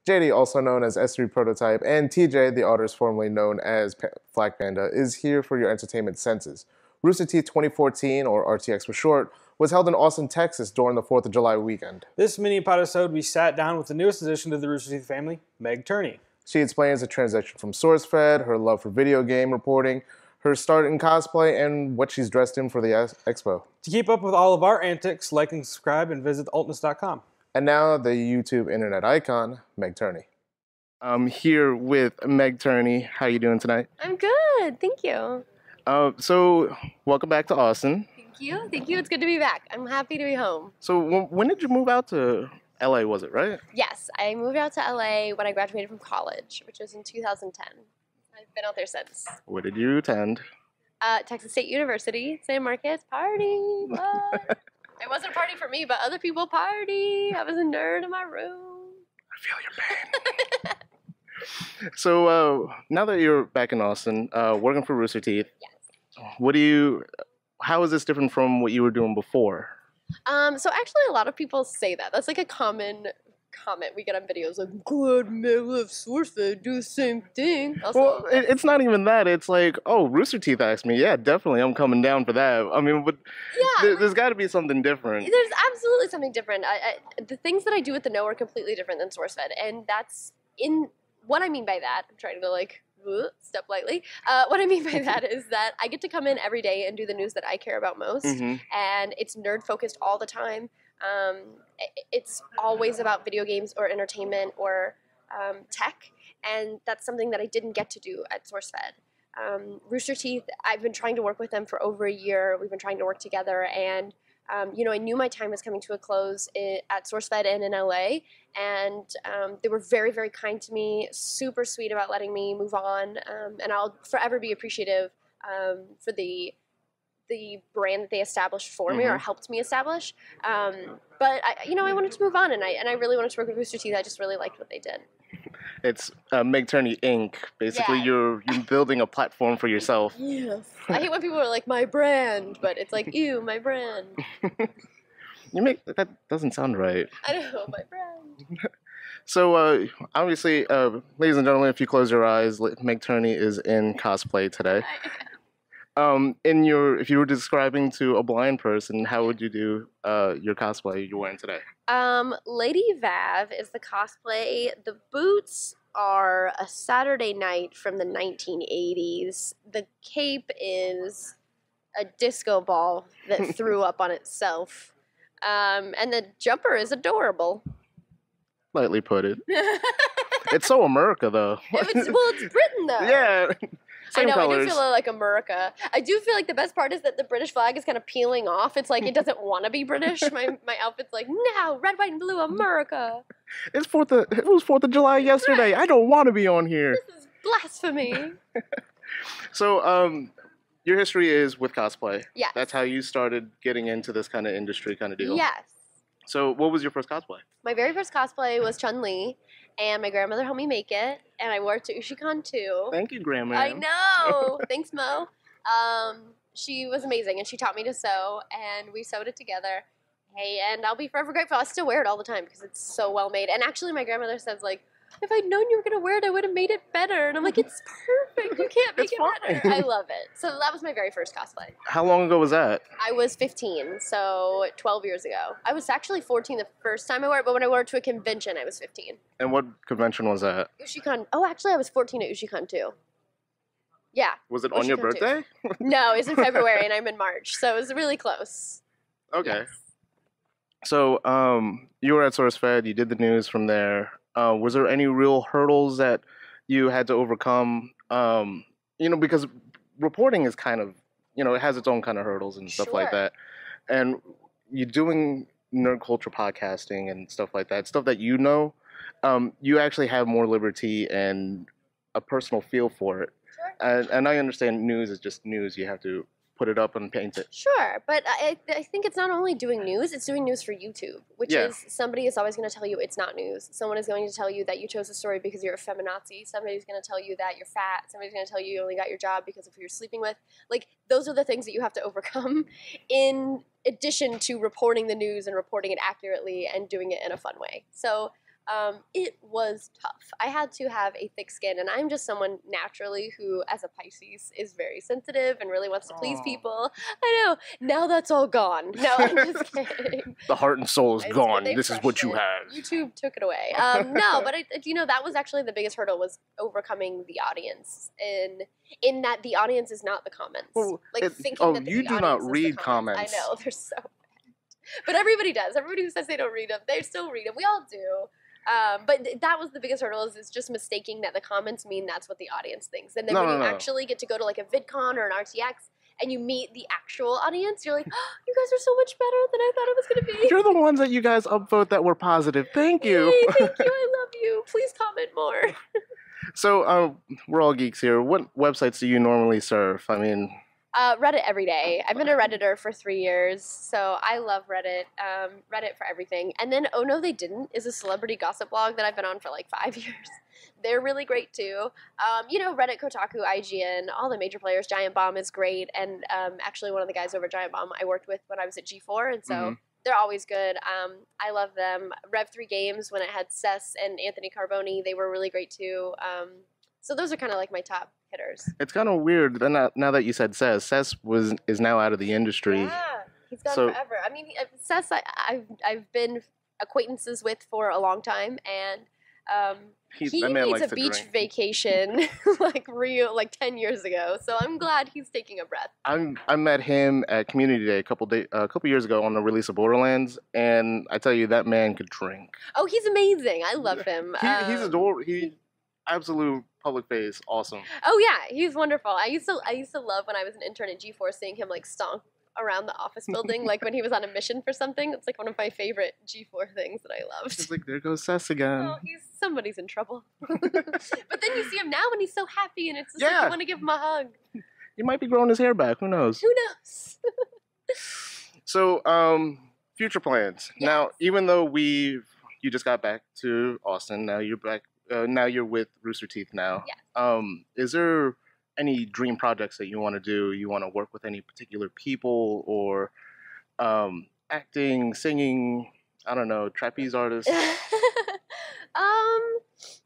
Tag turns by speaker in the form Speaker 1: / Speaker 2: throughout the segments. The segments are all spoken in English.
Speaker 1: JD, also known as S3 Prototype, and TJ, the artist formerly known as Flag Panda, is here for your entertainment senses. Rooster Teeth 2014, or RTX for short, was held in Austin, Texas during the 4th of July weekend.
Speaker 2: This mini-podisode, we sat down with the newest addition to the Rooster Teeth family, Meg Turney.
Speaker 1: She explains the transition from SourceFed, her love for video game reporting, her start in cosplay, and what she's dressed in for the expo.
Speaker 2: To keep up with all of our antics, like and subscribe and visit Ultness.com.
Speaker 1: And now, the YouTube internet icon, Meg Turney. I'm here with Meg Turney. How you doing tonight?
Speaker 3: I'm good, thank you.
Speaker 1: So, welcome back to Austin.
Speaker 3: Thank you. It's good to be back. I'm happy to be home.
Speaker 1: So, when did you move out to LA, was it, right?
Speaker 3: Yes, I moved out to LA when I graduated from college, which was in 2010. I've been out there since.
Speaker 1: Where did you attend?
Speaker 3: Texas State University, San Marcos. Party! What? It wasn't a party for me, but other people party. I was a nerd in my room.
Speaker 1: I feel your pain. So, now that you're back in Austin, working for Rooster Teeth,
Speaker 3: Yes.
Speaker 1: How is this different from what you were doing before?
Speaker 3: So actually a lot of people say that. That's like a common comment we get on videos, like, good, Meg left SourceFed, do the same thing. Also,
Speaker 1: Well, it's not even that. It's like, oh, Rooster Teeth asked me. Yeah, definitely, I'm coming down for that. I mean, but
Speaker 3: yeah,
Speaker 1: there's got to be something different.
Speaker 3: there's absolutely something different. The things that I do at the Know are completely different than SourceFed, and that's in what I mean by that. I'm trying to like step lightly. What I mean by that is that I get to come in every day and do the news that I care about most, and it's nerd focused all the time. It's always about video games or entertainment or tech, and that's something that I didn't get to do at SourceFed. Rooster Teeth, I've been trying to work with them for over a year. We've been trying to work together, and I knew my time was coming to a close at SourceFed and in LA, and they were very, very kind to me, super sweet about letting me move on, and I'll forever be appreciative for the brand that they established for me or helped me establish. But I wanted to move on, and I really wanted to work with Rooster Teeth. I just really liked what they did.
Speaker 1: It's Meg Turney Inc. Basically,
Speaker 3: Yeah.
Speaker 1: you're building a platform for yourself.
Speaker 3: Yes. I hate when people are like, my brand, but it's like, ew, my brand.
Speaker 1: That doesn't sound right.
Speaker 3: I know, my brand.
Speaker 1: So, obviously, ladies and gentlemen, if you close your eyes, Meg Turney is in cosplay today. If you were describing to a blind person, how would you do your cosplay you're wearing today?
Speaker 3: Lady Vav is the cosplay. The boots are a Saturday Night from the 1980s. The cape is a disco ball that threw up on itself. And the jumper is adorable.
Speaker 1: Lightly put it. It's so America, though.
Speaker 3: It's Britain, though.
Speaker 1: Yeah. Same
Speaker 3: I know,
Speaker 1: colors.
Speaker 3: I do feel like America. I do feel like the best part is that the British flag is kind of peeling off. It's like it doesn't want to be British. My outfit's like, no, red, white, and blue, America.
Speaker 1: It was 4th of July yesterday.
Speaker 3: Right.
Speaker 1: I don't want to be on here.
Speaker 3: This is blasphemy.
Speaker 1: So, your history is with cosplay.
Speaker 3: Yes.
Speaker 1: That's how you started getting into this kind of industry kind of deal.
Speaker 3: Yes.
Speaker 1: So, what was your first cosplay?
Speaker 3: My very first cosplay was Chun-Li, and my grandmother helped me make it, and I wore it to UshiCon too.
Speaker 1: Thank you, Grandma.
Speaker 3: I know. Thanks, Mo. She was amazing, and she taught me to sew, and we sewed it together. Hey, and I'll be forever grateful. I still wear it all the time because it's so well made. And actually, my grandmother says, like, if I'd known you were going to wear it, I would have made it better. And I'm like, it's perfect. You can't make it better. I love it. So that was my very first cosplay.
Speaker 1: How long ago was that?
Speaker 3: I was 15, so 12 years ago. I was actually 14 the first time I wore it, but when I wore it to a convention, I was 15.
Speaker 1: And what convention was that?
Speaker 3: UshiCon. Oh, actually, I was 14 at UshiCon too. Yeah.
Speaker 1: Was it on your birthday?
Speaker 3: No, it was in February, and I'm in March, so it was really close.
Speaker 1: Okay.
Speaker 3: Yes.
Speaker 1: So, you were at SourceFed. You did the news from there. Was there any real hurdles that you had to overcome? Because reporting is kind of, it has its own kind of hurdles and stuff like that. And you're doing nerd culture podcasting and stuff like that, stuff that you actually have more liberty and a personal feel for it. Sure. And I understand news is just news. You have to put it up and paint it.
Speaker 3: Sure, but I think it's not only doing news, it's doing news for YouTube, which is somebody is always going to tell you it's not news. Someone is going to tell you that you chose a story because you're a feminazi. Somebody's going to tell you that you're fat. Somebody's going to tell you only got your job because of who you're sleeping with. Like, those are the things that you have to overcome in addition to reporting the news and reporting it accurately and doing it in a fun way. So It was tough. I had to have a thick skin, and I'm just someone naturally who, as a Pisces, is very sensitive and really wants to please people. I know. Now that's all gone. No, I'm just kidding.
Speaker 1: The heart and soul is
Speaker 3: It's
Speaker 1: gone.
Speaker 3: what they
Speaker 1: This is what you
Speaker 3: crushed
Speaker 1: have.
Speaker 3: YouTube took it away. No, but that was actually the biggest hurdle, was overcoming the audience, in that the audience is not the comments.
Speaker 1: Well,
Speaker 3: Thinking that
Speaker 1: you
Speaker 3: the
Speaker 1: do
Speaker 3: audience
Speaker 1: not
Speaker 3: is the
Speaker 1: read comments.
Speaker 3: I know, they're so bad. But everybody does. Everybody who says they don't read them, they still read them. We all do. But that was the biggest hurdle, is just mistaking that the comments mean that's what the audience thinks. And then when you actually get to go to like a VidCon or an RTX and you meet the actual audience, you're like, oh, you guys are so much better than I thought it was going to be.
Speaker 1: You're the ones that you guys upvote that were positive. Thank you.
Speaker 3: Yay, thank you. I love you. Please comment more.
Speaker 1: So, we're all geeks here. What websites do you normally surf? I mean...
Speaker 3: Reddit every day. I've been a Redditor for 3 years, so I love Reddit. Reddit for everything. And then Oh No They Didn't is a celebrity gossip blog that I've been on for like 5 years. They're really great too. Reddit, Kotaku, IGN, all the major players. Giant Bomb is great, and actually one of the guys over at Giant Bomb I worked with when I was at G4, and so they're always good. I love them. Rev3 Games, when it had Cess and Anthony Carboni, they were really great too. So those are kind of like my top hitters.
Speaker 1: It's kind of weird now that you said Cess. Cess is now out of the industry.
Speaker 3: Yeah, he's gone forever. I mean, Cess, I've been acquaintances with for a long time, and he needs a beach vacation like 10 years ago. So I'm glad he's taking a breath.
Speaker 1: I met him at Community Day a couple years ago on the release of Borderlands, and I tell you, that man could drink.
Speaker 3: Oh, he's amazing. I love him.
Speaker 1: He's adorable. Absolute public face, awesome.
Speaker 3: Oh yeah, he's wonderful. I used to love when I was an intern at G4 seeing him like stomp around the office building, like when he was on a mission for something. It's like one of my favorite G4 things that I loved.
Speaker 1: It's like, there goes Cess again.
Speaker 3: Oh, somebody's in trouble. But then you see him now and he's so happy, and it's just like you want to give him a hug.
Speaker 1: He might be growing his hair back. Who knows?
Speaker 3: Who knows?
Speaker 1: So, future plans.
Speaker 3: Yes.
Speaker 1: Now, even though you just got back to Austin, now you're back. Now you're with Rooster Teeth now.
Speaker 3: Yeah.
Speaker 1: Is there any dream projects that you want to do? You want to work with any particular people, or acting, singing, I don't know, trapeze artists?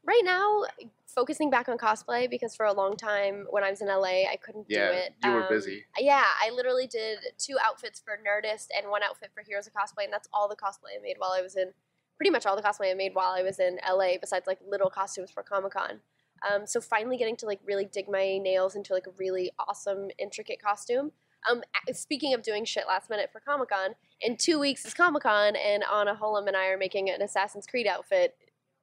Speaker 3: Right now, focusing back on cosplay, because for a long time when I was in LA, I couldn't do it.
Speaker 1: You were busy.
Speaker 3: Yeah, I literally did 2 outfits for Nerdist and 1 outfit for Heroes of Cosplay, and that's all the cosplay I made while I was in. Pretty much all the cosplay I made while I was in LA, besides like little costumes for Comic-Con. So finally getting to like really dig my nails into like a really awesome, intricate costume. Speaking of doing shit last minute for Comic-Con, in 2 weeks is Comic-Con, and Anna Hullum and I are making an Assassin's Creed outfit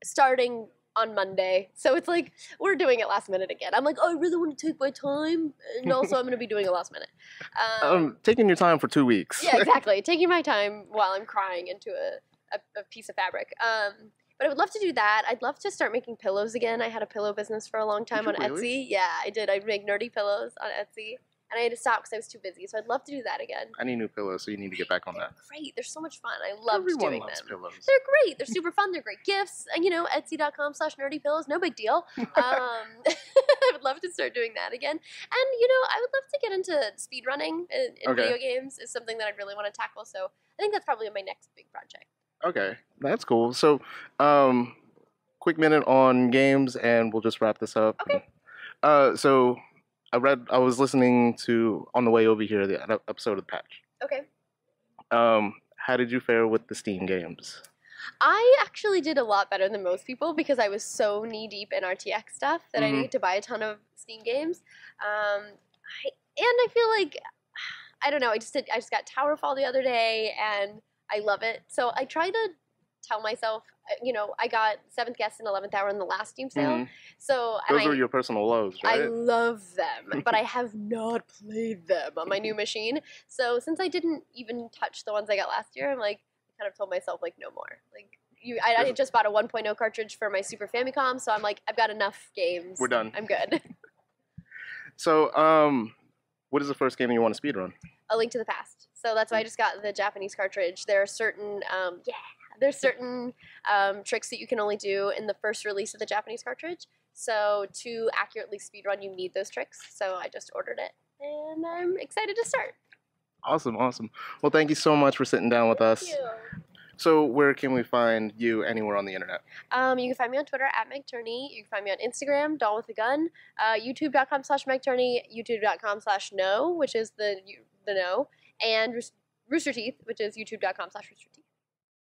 Speaker 3: starting on Monday. So it's like we're doing it last minute again. I'm like, oh, I really want to take my time, and also I'm going to be doing it last minute.
Speaker 1: Taking your time for 2 weeks.
Speaker 3: Yeah, exactly. Taking my time while I'm crying into a piece of fabric. But I would love to do that. I'd love to start making pillows again. I had a pillow business for a long time on Etsy. Yeah, I did. I'd make nerdy pillows on Etsy. And I had to stop because I was too busy. So I'd love to do that again.
Speaker 1: I need new pillows, so you need to get back on that.
Speaker 3: Great. They're so much fun. I loved doing them.
Speaker 1: Pillows.
Speaker 3: They're great. They're super fun. They're great gifts. And, Etsy.com/nerdypillows. No big deal. I would love to start doing that again. And, I would love to get into speedrunning in video games. Is something that I'd really want to tackle. So I think that's probably my next big project.
Speaker 1: Okay, that's cool. So, quick minute on games, and we'll just wrap this up.
Speaker 3: Okay.
Speaker 1: So, I was listening to, on the way over here, the episode of The Patch.
Speaker 3: Okay.
Speaker 1: How did you fare with the Steam games?
Speaker 3: I actually did a lot better than most people because I was so knee-deep in RTX stuff that I needed to buy a ton of Steam games. I feel like, I don't know, I just got Towerfall the other day, and I love it. So I try to tell myself, I got 7th Guest and 11th Hour in the last Steam sale. So
Speaker 1: those were your personal loves, right?
Speaker 3: I love them, but I have not played them on my new machine. So since I didn't even touch the ones I got last year, I'm like, I kind of told myself, like, no more. Like, I just bought a 1.0 cartridge for my Super Famicom, so I'm like, I've got enough games.
Speaker 1: We're done.
Speaker 3: I'm good.
Speaker 1: So, what is the first game you want to speedrun?
Speaker 3: A Link to the Past. So that's why I just got the Japanese cartridge. There are certain, there's certain tricks that you can only do in the first release of the Japanese cartridge. So to accurately speedrun, you need those tricks. So I just ordered it, and I'm excited to start.
Speaker 1: Awesome, awesome. Well, thank you so much for sitting down with us.
Speaker 3: Thank you.
Speaker 1: So where can we find you anywhere on the internet?
Speaker 3: You can find me on Twitter at Meg Turney. You can find me on Instagram, Dawn with a Gun. YouTube.com/Meg Turney. YouTube.com/No, which is the no, and Rooster Teeth, which is YouTube.com/Rooster Teeth.